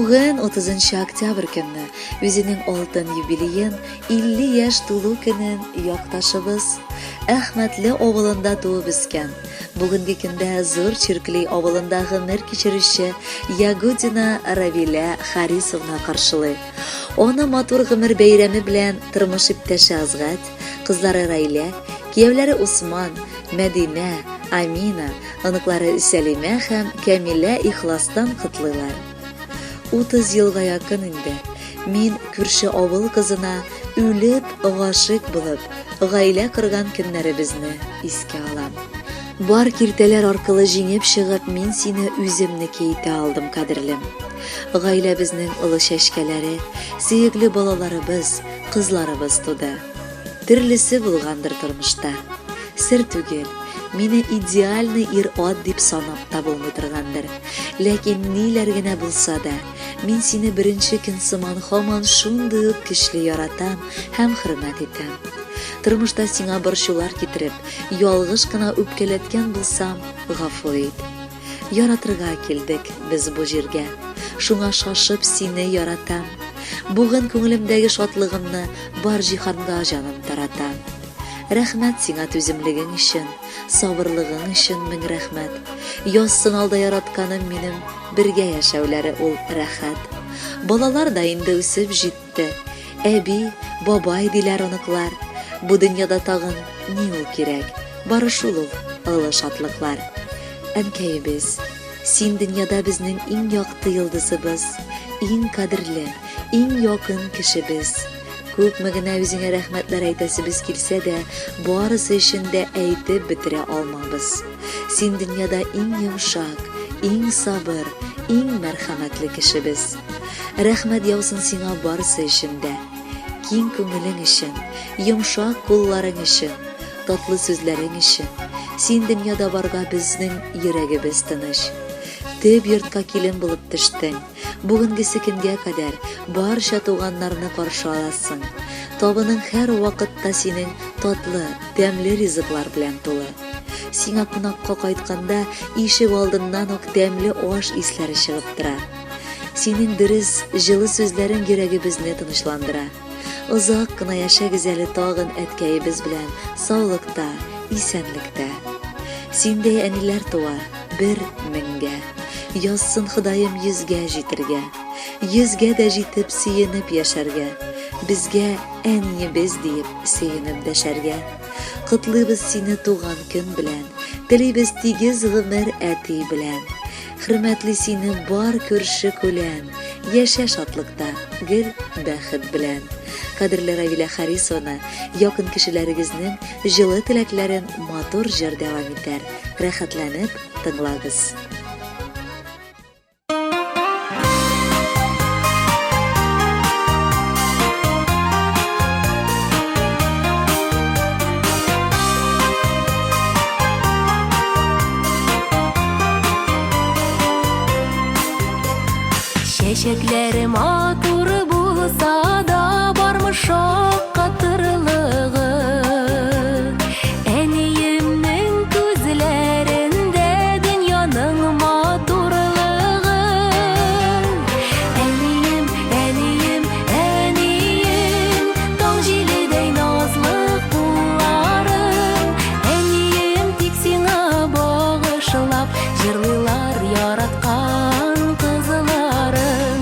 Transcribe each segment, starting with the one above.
Бүген 30 октябрь көнне үзенең алтын юбилеен 50 яшь тулу көнен якташыбыз Әхмәтле авылында туып үскән. Бүгенге көндә Зур Чиркли авылында гомер кичерүче Ягудина Равиля Харисовна каршылый. Аны матур гомер бәйрәме белән тормыш иптәше Азгат, кызлары Райля, кияүләре Усман, Мәдинә, Амина, аныклары Сәлимә һәм Камилә ихластан котлыйлар. 30 елга якын инде мин күрше авыл кызына үлеп, гашык булып, гаилә корган көннәребезне искә алам. Бар киртәләр аркылы җиңеп чыгып, мин сине үземнеке итә алдым, кадерлем. Гаиләбезнең улы чәчкәләре, сөекле балаларыбыз, кызларыбыз туды. Төрлесе булгандыр тормышта. Сер түгел, мине идеальный ир-ат дип санап та булмый торгандыр. Ләкин ниләр генә булса да, мин сине беренче көн сыман һаман шундый ук көчле яратам һәм хөрмәт итәм. Тормышта сиңа борчулар китереп, ялгыш кына үпкәләткән булсам, гафу ит. Яратырга килдек без бу җиргә. Шуңа шашып сине яратам. Бүген күңелемдәге шатлыгымны бар җиһанга җаным таратам. Рәхмәт сиңа түземлегең өчен, сабырлыгың өчен мең рәхмәт. Яссың алда яратканым минем, бергә яшәүләре ул рәхәт. Балалар да инде үсеп җитте. Әби, бабай диләр оныклар. Бу дөньяда тагын ни ул кирәк? Бары шул ул олы шатлыклар. Әнкәебез, син дөньяда безнең иң якты йолдызыбыз, иң кадерле, иң якын кешебез. Күпме генә үзеңә рәхмәтләр әйтәсебез килсә дә, барысы өчен дә әйтеп бетерә алмабыз. Син дөньяда иң йомшак, иң сабыр, иң мәрхәмәтле кешебез. Рәхмәт яусын сиңа барысы өчен дә. Киң күңелең өчен, йомшак кулларың өчен, татлы сүзләрең өчен. Син дөньяда барга безнең йөрәгебез тыныч. Төп йортка килен булып төштең. Бүгенгесе көнгә кадәр барча туганнарны каршы аласың. Табының һәр вакытта синең татлы, тәмле ризыклар белән тулы. Сиңа кунакка кайтканда ишек алдыннан ук тәмле аш исләре чыгып тора. Синең дөрес, җылы сүзләрең йөрәгебезне тынычландыра. Озак кына яшәгез әле тагын әткәебез белән саулыкта, исәнлектә. Синдәй әниләр туа 1000-гә. Язсын Ходаем 100-гә җитергә. 100-гә дә җитеп сөенеп яшәргә. Безгә әниебез диеп сөенеп дәшәргә. Котлыйбыз сине туган көн белән. Телибез тигез гомер әти белән. Хөрмәтле сине бар күрше күлән. Яшә шатлыкта, гел бәхет белән. Кадерле Равиля Харисовна, якын кешеләрегезнең җылы теләкләрен матур җыр дәвам итәр. Рәхәтләнеп тыңлагыз. Чәчәкләре матур булса да, бармы шаккатырлыгы. Әниемнең күзләрендә дөньяның матурлыгы. Әнием, әнием, әнием, таң җиледәй назлы кулларың. Әнием, тик сиңа багышлап җырлыйлар яраткан кызларың.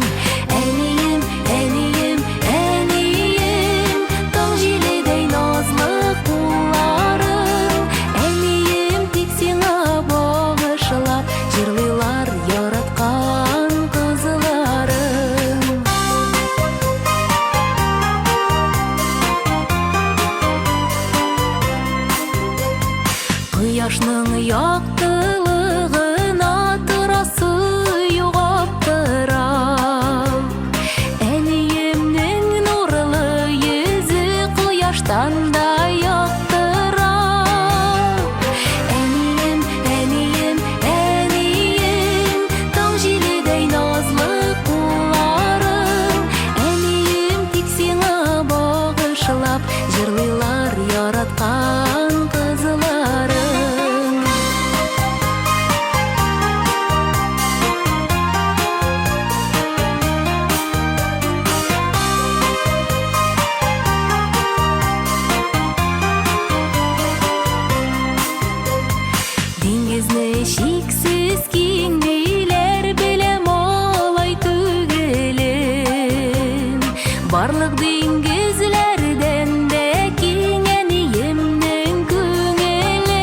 Барлык диңгезләрдән дә киң әниемнең күңеле.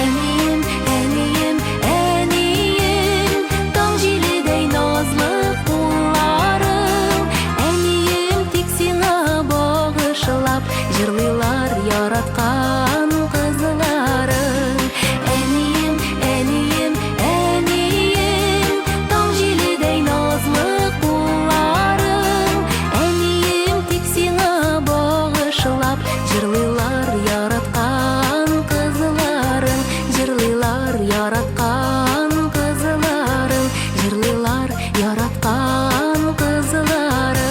Әнием, әнием, әнием, таң җиледәй назлы кулларың. Әнием, тик сиңа багышлап җырлыйлар яраткан кызларың. Әнием, әнием, әнием, таң җиледәй назлы кулларың. Әнием, тик сиңа багышлап җырлыйлар яраткан кызларың. Җырлыйлар яраткан кызларың. Җырлыйлар яраткан кызларың.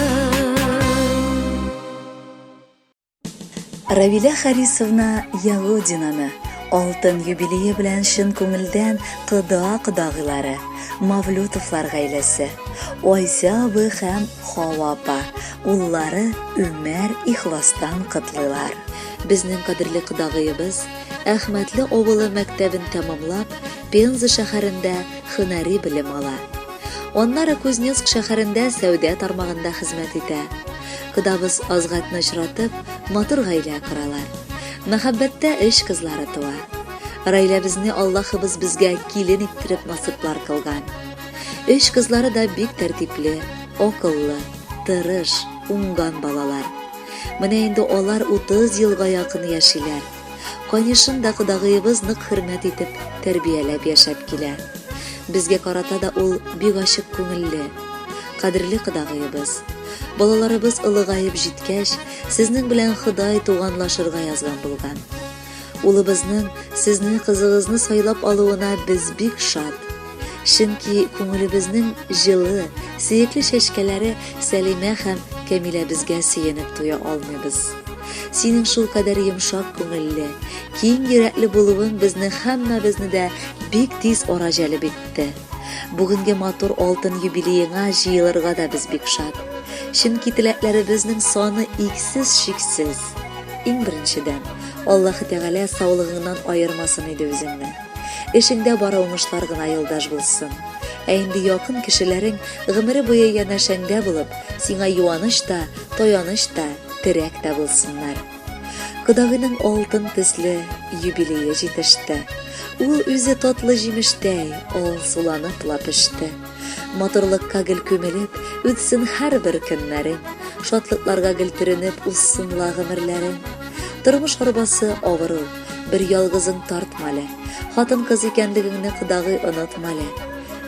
Равиля Харисовна Ягудинаны алтын юбилее белән чын күңелдән кыда-кыдагылары, Мавлютовлар гаиләсе, Айса абый һәм Хава апа, уллары Үмәр ихластан котлыйлар. Безнең кадерле кыдагыебыз Әхмәтле авылы мәктәбен тәмамлап, Пенза шәһәрендә һөнәри белем ала. Аннары Кузнецк шәһәрендә сәүдә тармагында хезмәт итә. Кыдабыз азгатны очратып, матур гаилә коралар. Мәхәббәттә эш кызлары туа. Гаиләбезне Аллаһыбыз безгә килен иттереп насыйплар кылган. Эш кызлары да бик тәртипле, акыллы, тырыш, уңган балалар. Менә инде алар 30 елга якын яшиләр. Канешында кыдагыебыз нык хөрмәт итеп, тәрбияләп яшәп килә. Безгә карата да ул бик ачык күңелле. Кадерле кыдагыебыз, балаларыбыз ылыгаеп җиткәч, сезнең белән Ходай туганлашырга язган булган. Улыбызның сезнең кызыгызны сайлап алуына без бик шат. Чөнки күңелебезнең җылы, сөекле чәчкәләре Сәлимә һәм Кәмилә безгә сөенеп туя алмыйбыз. Синең шул кадәр йомшак күңелле, киң йөрәкле булуың безне һәммәбезне дә бик тиз ара җәлеп итте. Бүгенге матур алтын юбилееңа җыелырга да без бик шат. Чөнки теләкләребезнең саны иксез-чиксез. Иң беренчедән, Аллаһ Тәгалә саулыгыңнан аермасын иде үзеңне. Эшеңдә бары уңышлар гына юлдаш булсын. Ә инде якын кешеләрең гомере буе янәшәңдә булып, сиңа юаныч та, таяныч та, терәк тә булсыннар. Кыдагыйның алтын төсле юбилее җитеште. Ул үзе татлы җимештәй, алсуланып лапышты. Матурлыкка гел күмелеп, үтсен һәрбер көннәрең, шатлыкларга гел төренеп узсын гомерләрең. Тормыш арбасы авыру, бер ялгызың тартмалы. Хатын-кыз икәнлегеңне кыдагый онытмалы.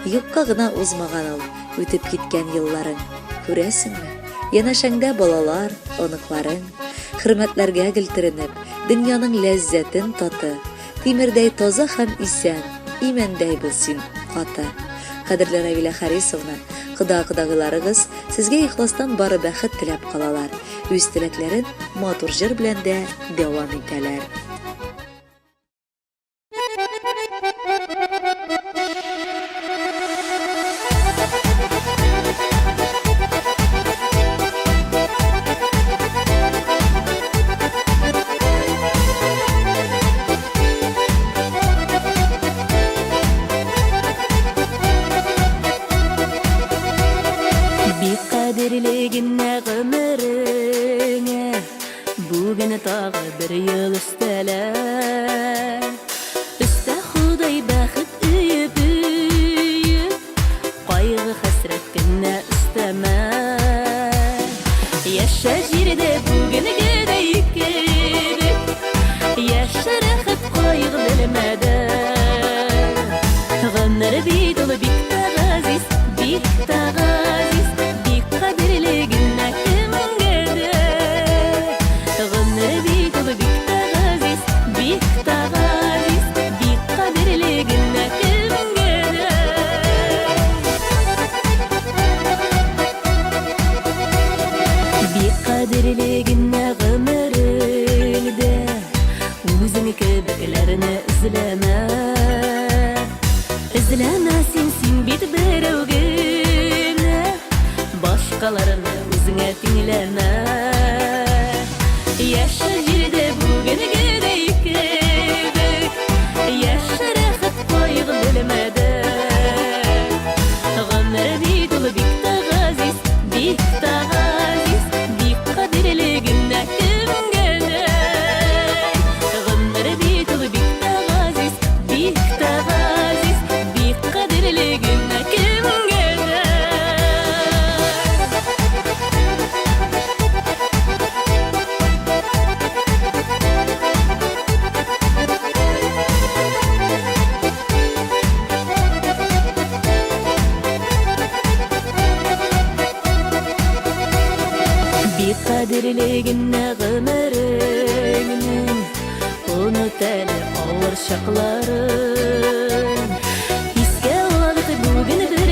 Юкка гына узмаган ул үтеп киткән елларың. Күрәсеңме? Янәшәңдә балалар, оныкларың, хөрмәтләргә гел төренеп, дөньяның ләззәтен таты. Тимердәй таза һәм исән, имәндәй бул син каты. Кадерле Равиля Харисовна, кыдагыларыгыз сезгә ихластан бары бәхет теләп калалар. Үз теләкләрен матур җыр белән дә дәвам итәләр. Кадерлегенә гомереңә бүген тагы бер ел өстәлә. Өстә Ходай бәхет өеп, кайгы хәсрәт кенә өстәмә. Яшә җирдә бүгенгедәй кебек, яшә рәхәт кайгы белмәдә. Гомер бит ул бик тә газиз, бик тә газиз. Кадерлегенә кемгә дә гомер бит ул бик тә газиз, бик тә газиз. Бик кадерлегенә кемгә дә. Бик кадерлегенә гомереңдә үзең кебекләрне эзләмә. Эзләмә син бит берәүгә, башкаларны үзеңә тиңләмә. Яшә җирдә бүгенгедәй кебек, яшә рәхәт кайгы белмәдә. Гомер бит ул бик тә газиз, бик тә бик кадерле генә гомереңнең, унут әле авыр чакларын. Искә алып бүген бер